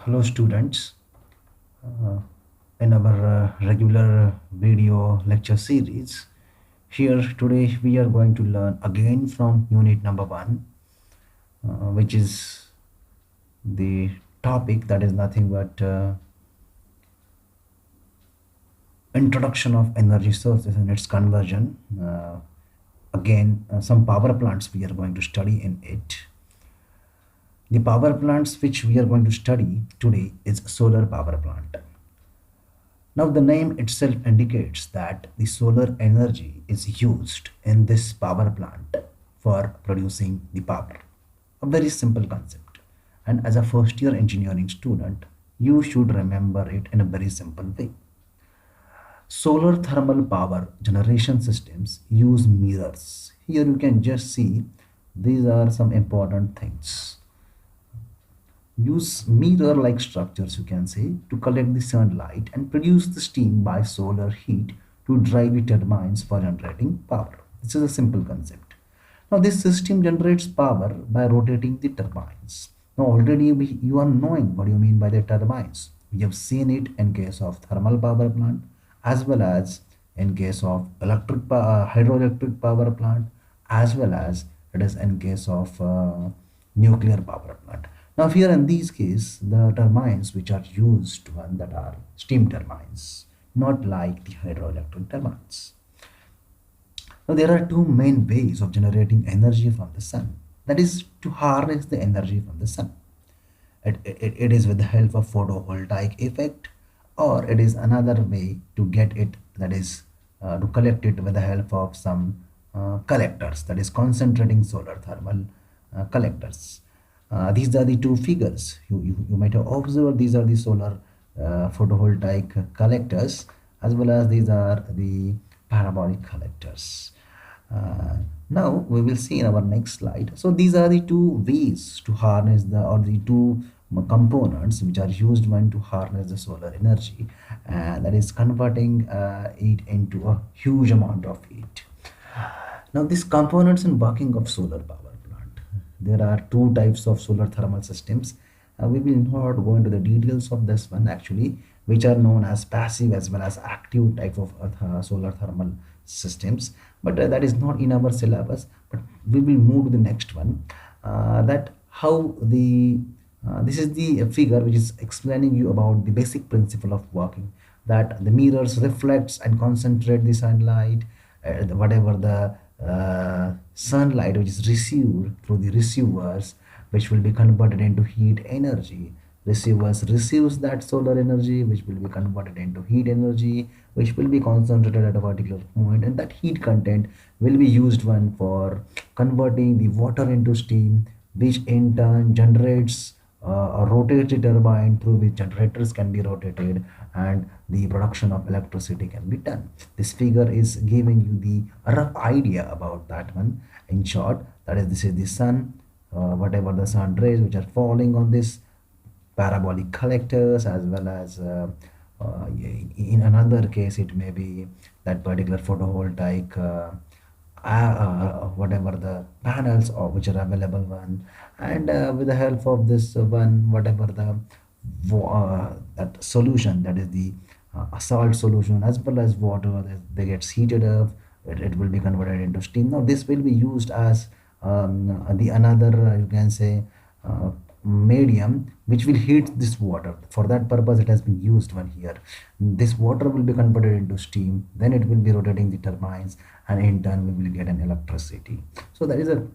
Hello students. Uh, in our regular video lecture series, here today we are going to learn again from unit number 1, which is the topic that is nothing but introduction of energy sources and its conversion. Some power plants we are going to study in it. The power plants which we are going to study today is solar power plant. Now, the name itself indicates that the solar energy is used in this power plant for producing the power. A very simple concept. And as a first year engineering student, you should remember it in a very simple way. Solar thermal power generation systems use mirrors. Here you can just see these are some important things. Use mirror-like structures, you can say, to collect the sunlight and produce the steam by solar heat to drive the turbines for generating power. This is a simple concept. Now, this system generates power by rotating the turbines. Now, already you are knowing what you mean by the turbines. We have seen it in case of thermal power plant as well as in case of hydroelectric power plant, as well as it is in case of nuclear power plant. Now here in these case, the turbines which are used one that are steam turbines, not like the hydroelectric turbines. Now there are two main ways of generating energy from the sun. That is to harness the energy from the sun. It is with the help of photovoltaic effect, or it is another way to get it, that is to collect it with the help of some collectors, that is concentrating solar thermal collectors. These are the two figures you might have observed. These are the solar photovoltaic collectors, as well as these are the parabolic collectors. Now we will see in our next slide. So these are the two ways to harness the two components which are used when to harness the solar energy, and that is converting it into a huge amount of heat. Now these components and working of solar power plant. There are two types of solar thermal systems. We will not go into the details of this one actually, which are known as passive as well as active type of solar thermal systems. But that is not in our syllabus. But we will move to the next one. That how the this is the figure which is explaining you about the basic principle of working. That the mirrors reflects and concentrate the sunlight, whatever the sunlight which is received through the receivers, which will be converted into heat energy. Receivers receives that solar energy, which will be converted into heat energy, which will be concentrated at a particular point, and that heat content will be used one for converting the water into steam, which in turn generates a rotated turbine through which generators can be rotated and the production of electricity can be done. This figure is giving you the rough idea about that one. In short, that is, this is the sun, whatever the sun rays which are falling on this parabolic collectors, as well as in another case it may be that particular photovoltaic whatever the panels or which are available one, and with the help of this one, whatever the that solution, that is the salt solution as well as water, they gets heated up, it will be converted into steam. Now this will be used as the another you can say medium which will heat this water. For that purpose it has been used one here. This water will be converted into steam, then it will be rotating the turbines, and in turn we will get an electricity. So that is a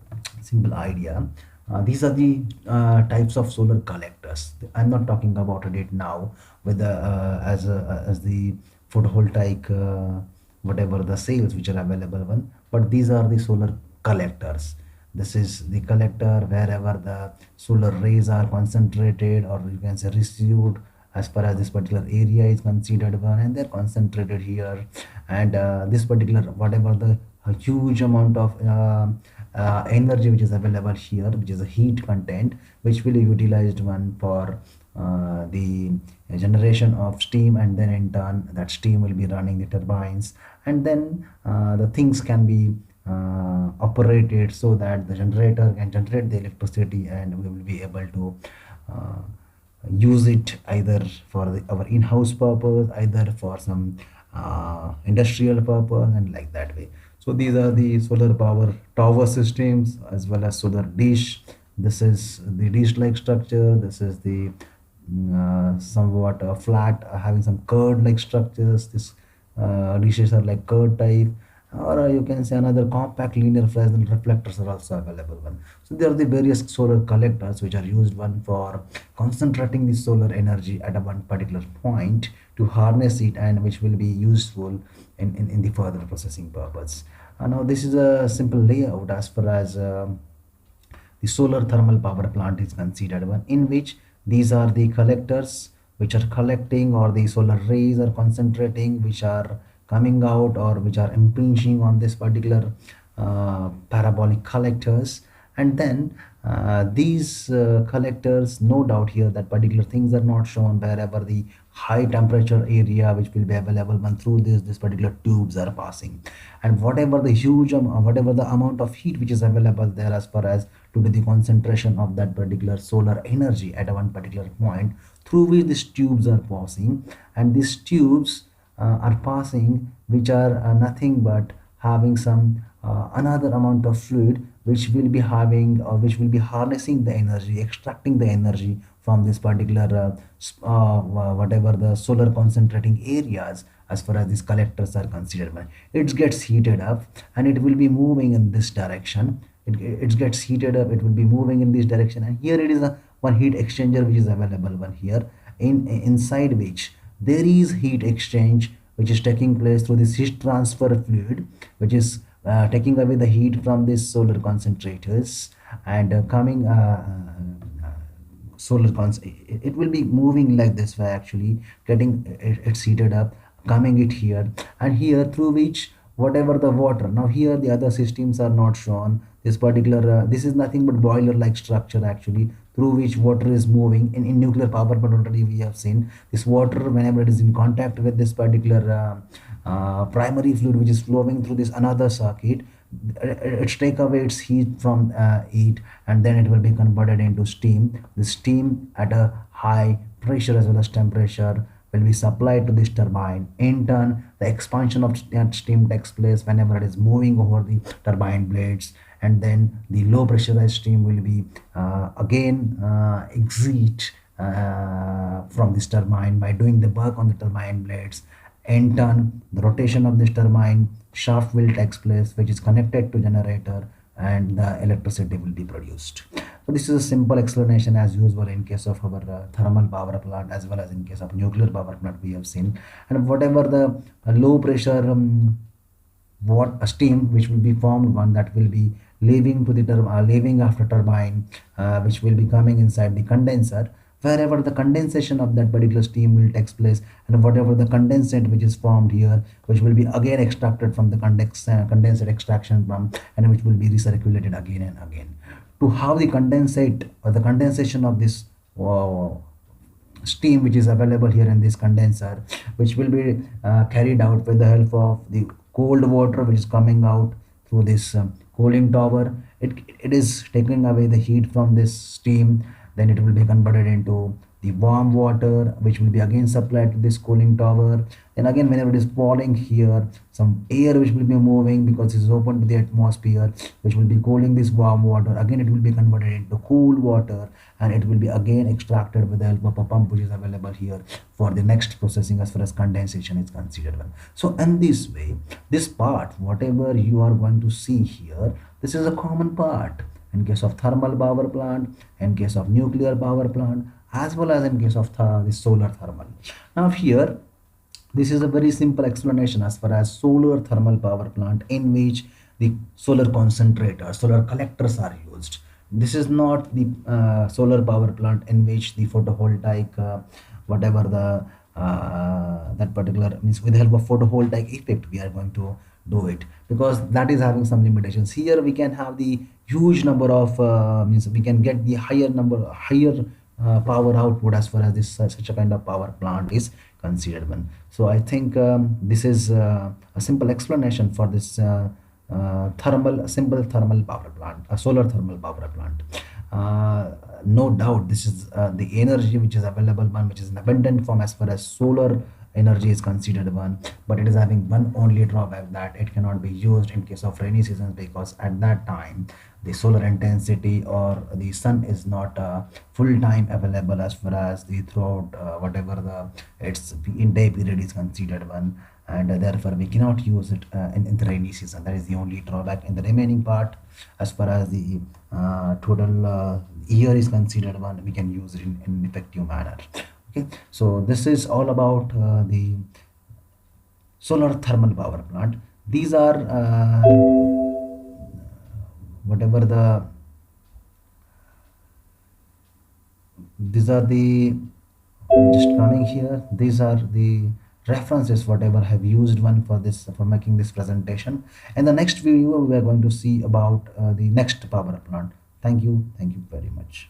simple idea. These are the types of solar collectors. I'm not talking about it now with the as the photovoltaic whatever the cells which are available one, but these are the solar collectors. This is the collector wherever the solar rays are concentrated, or you can say received, as far as this particular area is considered one, and they're concentrated here. And this particular whatever the huge amount of energy which is available here, which is a heat content, which will be utilized one for the generation of steam, and then in turn that steam will be running the turbines, and then the things can be operated so that the generator can generate the electricity, and we will be able to uh, use it either for our in-house purpose, either for some industrial purpose, and like that way. So these are the solar power tower systems as well as solar dish. This is the dish like structure. This is the somewhat flat, having some curd like structures. This dishes are like curd type, or you can say another compact linear fluorescent reflectors are also available one. So there are the various solar collectors which are used one for concentrating the solar energy at a one particular point to harness it, and which will be useful in the further processing purpose. Now this is a simple layout as far as the solar thermal power plant is considered one, in which these are the collectors which are collecting, or the solar rays are concentrating which are coming out or which are impinging on this particular parabolic collectors. And then these collectors, no doubt here that particular things are not shown, wherever the high temperature area which will be available when through this particular tubes are passing, and whatever the whatever the amount of heat which is available there, as far as due to the concentration of that particular solar energy at a one particular point through which these tubes are passing. And these tubes are passing, which are nothing but having some another amount of fluid which will be having, or which will be harnessing the energy, extracting the energy from this particular whatever the solar concentrating areas, as far as these collectors are considered. It gets heated up and it will be moving in this direction. It gets heated up, it will be moving in this direction, and here it is a one heat exchanger which is available one here, inside which there is heat exchange which is taking place through this heat transfer fluid, which is taking away the heat from these solar concentrators, and coming solar cons it will be moving like this way, actually getting it's heated up, coming it here, and here through which whatever the water. Now here the other systems are not shown. This particular this is nothing but boiler like structure, actually, through which water is moving in nuclear power. But already we have seen this water, whenever it is in contact with this particular primary fluid which is flowing through this another circuit, it's take away its heat from it, and then it will be converted into steam. The steam at a high pressure as well as temperature will be supplied to this turbine. In turn, the expansion of that steam takes place whenever it is moving over the turbine blades, and then the low pressurized steam will be again exit from this turbine by doing the work on the turbine blades. In turn, the rotation of this turbine shaft will take place, which is connected to generator, and the electricity will be produced. So this is a simple explanation as usual in case of our thermal power plant as well as in case of nuclear power plant we have seen. And whatever the low pressure what a steam which will be formed, one that will be leaving to the leaving after turbine, which will be coming inside the condenser, wherever the condensation of that particular steam will take place, and whatever the condensate which is formed here, which will be again extracted from the condensate extraction pump, and which will be recirculated again and again to have the condensate or the condensation of this uh, steam which is available here in this condenser, which will be carried out with the help of the cold water which is coming out through this cooling tower. It is taking away the heat from this steam, then it will be converted into the warm water which will be again supplied to this cooling tower. Then again, whenever it is falling here, some air which will be moving because it is open to the atmosphere, which will be cooling this warm water. Again, it will be converted into cool water, and it will be again extracted with the help of a pump which is available here for the next processing as far as condensation is considered. So in this way, this part, whatever you are going to see here, this is a common part in case of thermal power plant, in case of nuclear power plant, as well as in case of the solar thermal. Now here, this is a very simple explanation as far as solar thermal power plant, in which the solar concentrators, solar collectors are used. This is not the solar power plant in which the photovoltaic, whatever the that particular means with the help of photovoltaic effect we are going to do it, because that is having some limitations. Here we can have the huge number of means we can get the higher power output as far as this such a kind of power plant is considered one. So I think this is a simple explanation for this simple thermal power plant, a solar thermal power plant. no doubt this is the energy which is available one, which is an abundant form as far as solar energy is considered one, but it is having one only drawback, that it cannot be used in case of rainy seasons, because at that time the solar intensity or the sun is not full time available as far as the throughout whatever the its in day period is considered one, and therefore we cannot use it in the rainy season. That is the only drawback. In the remaining part, as far as the total year is considered one, we can use it in effective manner. Okay, so this is all about the solar thermal power plant. These are whatever the these are the just coming here, these are the references whatever I have used one for this, for making this presentation. In the next video we are going to see about the next power plant. Thank you very much.